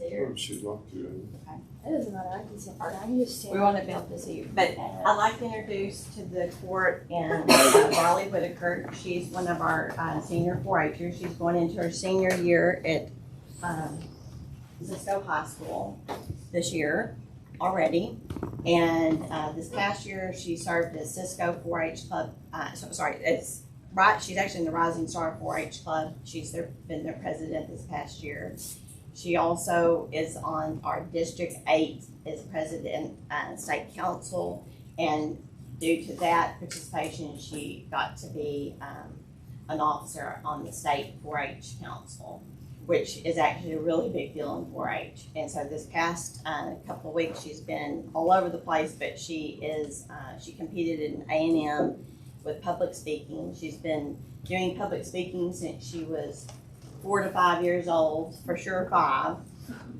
there. Or she'd like to. Okay. It doesn't matter. I can stand. I can just stand. We want to be able to see you. But I'd like to introduce to the court and Ryleigh Whitaker. She's one of our senior 4-H'ers. She's going into her senior year at Cisco High School this year already. And this past year, she served as Cisco 4-H Club. She's actually in the Rising Star 4-H Club. She's been their president this past year. She also is on our District 8 as president state council, and due to that participation, she got to be an officer on the state 4-H council, which is actually a really big deal in 4-H. And so this past couple of weeks, she's been all over the place, but she competed in A&M with public speaking. She's been doing public speaking since she was 4 to 5 years old, for sure 5,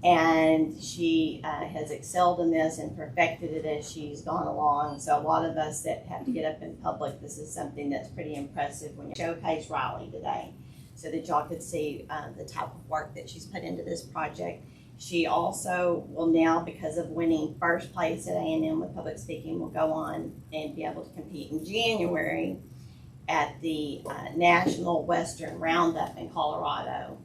and she has excelled in this and perfected it as she's gone along. So a lot of us that have to get up in public, this is something that's pretty impressive when you showcase Ryleigh today, so that y'all could see the type of work that she's put into this project. She also will now, because of winning first place at A&M with public speaking, will go on and be able to compete in January at the National Western Roundup in Colorado.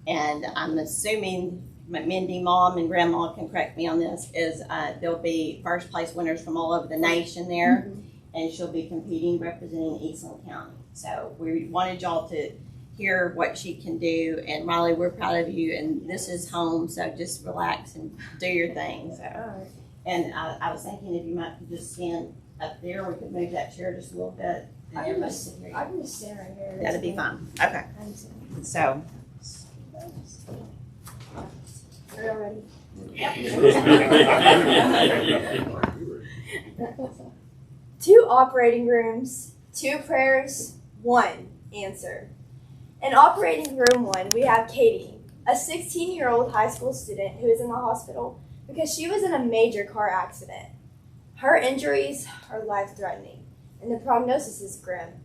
And I'm assuming, Mindy, Mom, and Grandma can correct me on this, is there'll be first place winners from all over the nation there, and she'll be competing representing Eastland County. So we wanted y'all to hear what she can do, and Ryleigh, we're proud of you, and this is home, so just relax and do your thing. So, and I was thinking if you might just stand up there, we could move that chair just a little bit. I can just stand right here. That'd be fine. Okay. So. Are you ready? Yep. 2 operating rooms, 2 prayers, 1 answer. In operating room 1, we have Katie, a 16-year-old high school student who is in the hospital because she was in a major car accident. Her injuries are life-threatening, and the prognosis is grim.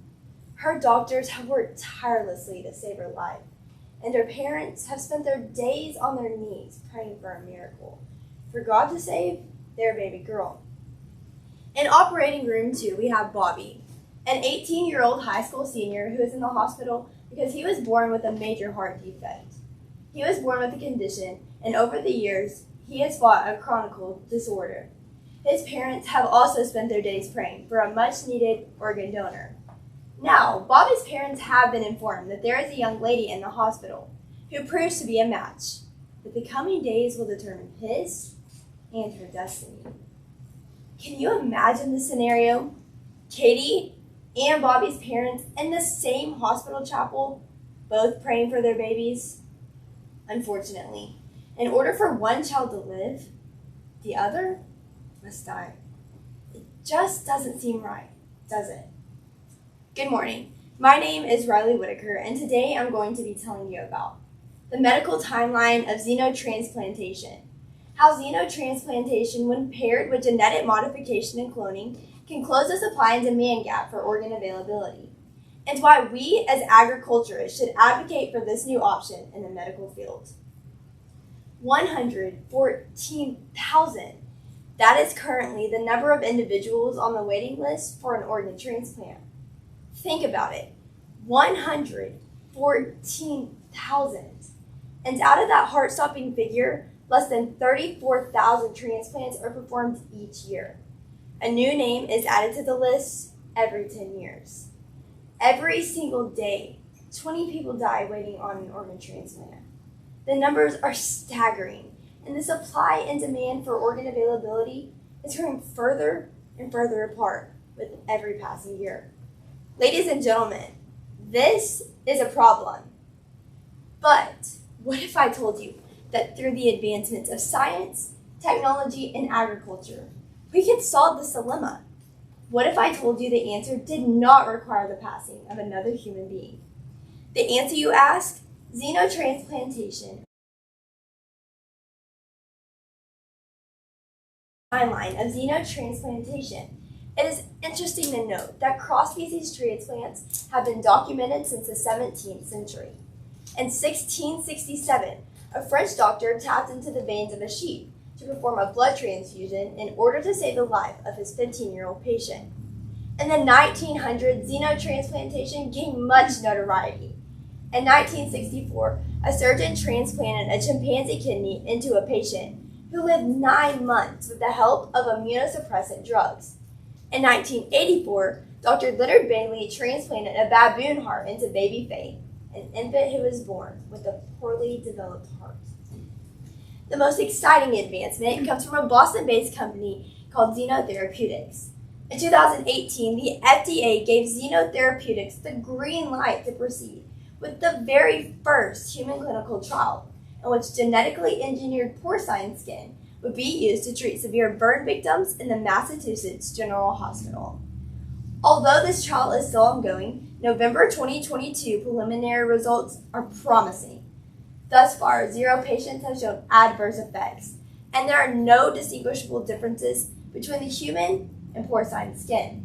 Her doctors have worked tirelessly to save her life, and her parents have spent their days on their knees praying for a miracle, for God to save their baby girl. In operating room 2, we have Bobby, an 18-year-old high school senior who is in the hospital because he was born with a major heart defect. He was born with a condition, and over the years, he has fought a chronic disorder. His parents have also spent their days praying for a much-needed organ donor. Now, Bobby's parents have been informed that there is a young lady in the hospital who proves to be a match, but the coming days will determine his and her destiny. Can you imagine the scenario? Katie and Bobby's parents in the same hospital chapel, both praying for their babies? Unfortunately, in order for one child to live, the other must die. It just doesn't seem right, does it? Good morning. My name is Ryleigh Whitaker, and today I'm going to be telling you about the medical timeline of xenotransplantation, how xenotransplantation, when paired with genetic modification and cloning, can close the supply and demand gap for organ availability, and why we as agriculturists should advocate for this new option in the medical field. 114,000. That is currently the number of individuals on the waiting list for an organ transplant. Think about it, 114,000. And out of that heart-stopping figure, less than 34,000 transplants are performed each year. A new name is added to the list every 10 years. Every single day, 20 people die waiting on an organ transplant. The numbers are staggering, and the supply and demand for organ availability is growing further and further apart with every passing year. Ladies and gentlemen, this is a problem. But what if I told you that through the advancements of science, technology, and agriculture, we could solve this dilemma? What if I told you the answer did not require the passing of another human being? The answer, you ask? Xenotransplantation. Timeline of xenotransplantation. It is interesting to note that cross-species transplants have been documented since the 17th century. In 1667, a French doctor tapped into the veins of a sheep to perform a blood transfusion in order to save the life of his 15-year-old patient. In the 1900s, xenotransplantation gained much notoriety. In 1964, a surgeon transplanted a chimpanzee kidney into a patient who lived 9 months with the help of immunosuppressant drugs. In 1984, Dr. Leonard Bailey transplanted a baboon heart into baby Faye, an infant who was born with a poorly developed heart. The most exciting advancement comes from a Boston-based company called Xenotherapeutics. In 2018, the FDA gave Xenotherapeutics the green light to proceed with the very first human clinical trial, in which genetically engineered porcine skin would be used to treat severe burn victims in the Massachusetts General Hospital. Although this trial is still ongoing, November 2022 preliminary results are promising. Thus far, 0 patients have shown adverse effects, and there are no distinguishable differences between the human and porcine skin.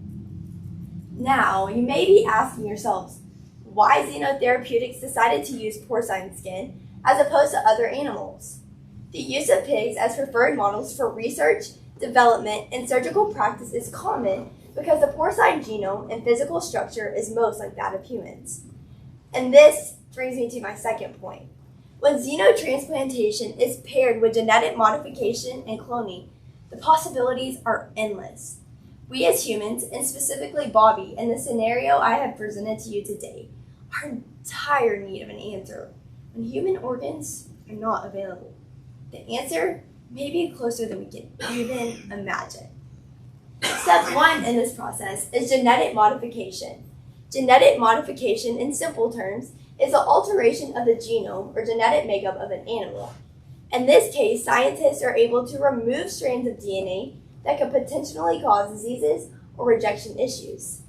Now, you may be asking yourselves, why Xenotherapeutics decided to use porcine skin as opposed to other animals? The use of pigs as preferred models for research, development, and surgical practice is common because the porcine genome and physical structure is most like that of humans. And this brings me to my second point. When xenotransplantation is paired with genetic modification and cloning, the possibilities are endless. We as humans, and specifically Bobby, in the scenario I have presented to you today, are in dire need of an answer when human organs are not available. The answer may be closer than we can even imagine. Step 1 in this process is genetic modification. Genetic modification, in simple terms, is the alteration of the genome or genetic makeup of an animal. In this case, scientists are able to remove strands of DNA that could potentially cause diseases or rejection issues.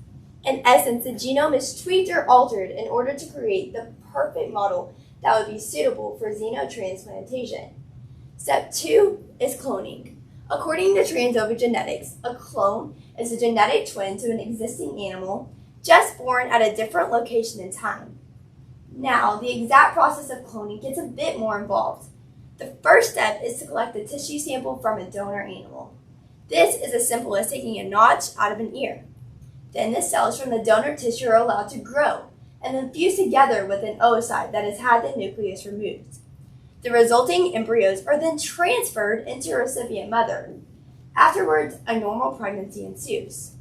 In essence, the genome is tweaked or altered in order to create the perfect model that would be suitable for xenotransplantation. Step 2 is cloning. According to Transover Genetics, a clone is a genetic twin to an existing animal just born at a different location and time. Now, the exact process of cloning gets a bit more involved. The first step is to collect the tissue sample from a donor animal. This is as simple as taking a notch out of an ear. Then the cells from the donor tissue are allowed to grow and then fuse together with an oocyte that has had the nucleus removed. The resulting embryos are then transferred into a recipient mother. Afterwards, a normal pregnancy ensues.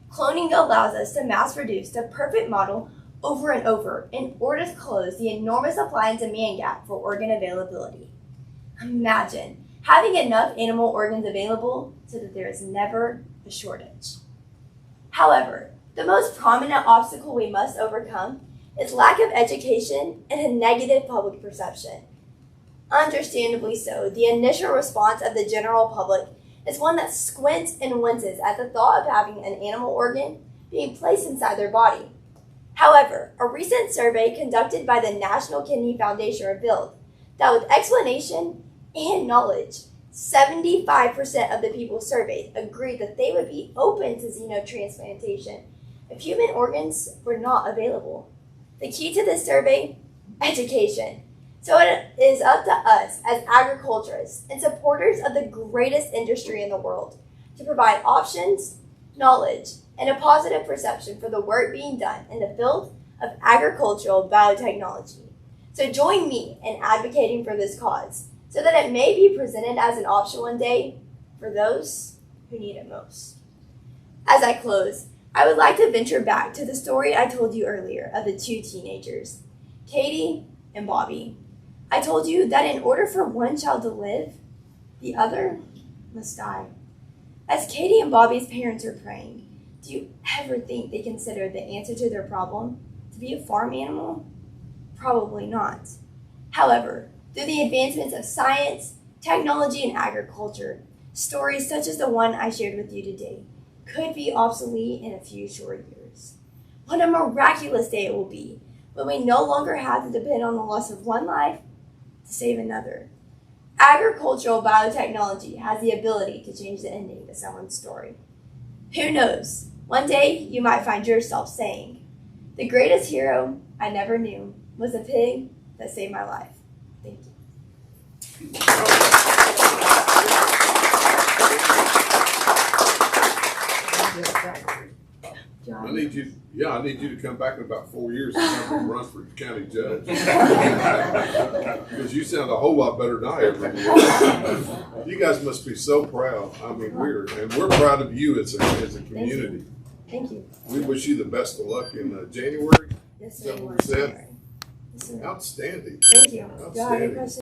Cloning allows us to mass produce the perfect model over and over in order to close the enormous supply and demand gap for organ availability. Imagine having enough animal organs available so that there is never a shortage. However, the most prominent obstacle we must overcome is lack of education and a negative public perception. Understandably so, the initial response of the general public is one that squints and winces at the thought of having an animal organ being placed inside their body. However, a recent survey conducted by the National Kidney Foundation revealed that with explanation and knowledge, 75% of the people surveyed agreed that they would be open to xenotransplantation if human organs were not available. The key to this survey? Education. So it is up to us as agriculturists and supporters of the greatest industry in the world to provide options, knowledge, and a positive perception for the work being done in the field of agricultural biotechnology. So join me in advocating for this cause so that it may be presented as an option one day for those who need it most. As I close, I would like to venture back to the story I told you earlier of the 2 teenagers, Katie and Bobby. I told you that in order for one child to live, the other must die. As Katie and Bobby's parents are praying, do you ever think they considered the answer to their problem to be a farm animal? Probably not. However, through the advancements of science, technology, and agriculture, stories such as the one I shared with you today could be obsolete in a few short years. What a miraculous day it will be when we no longer have to depend on the loss of one life to save another. Agricultural biotechnology has the ability to change the ending to someone's story. Who knows? One day you might find yourself saying, "The greatest hero I never knew was a pig that saved my life." Thank you. I need you to come back in about 4 years and have me run for county judge. Because you sound a whole lot better than I ever did. You guys must be so proud. I mean, we're proud of you as a community. Thank you. We wish you the best of luck in January. Yes, Is that sir. what we said? Yes, sir. Outstanding. Thank you. Do you have any questions?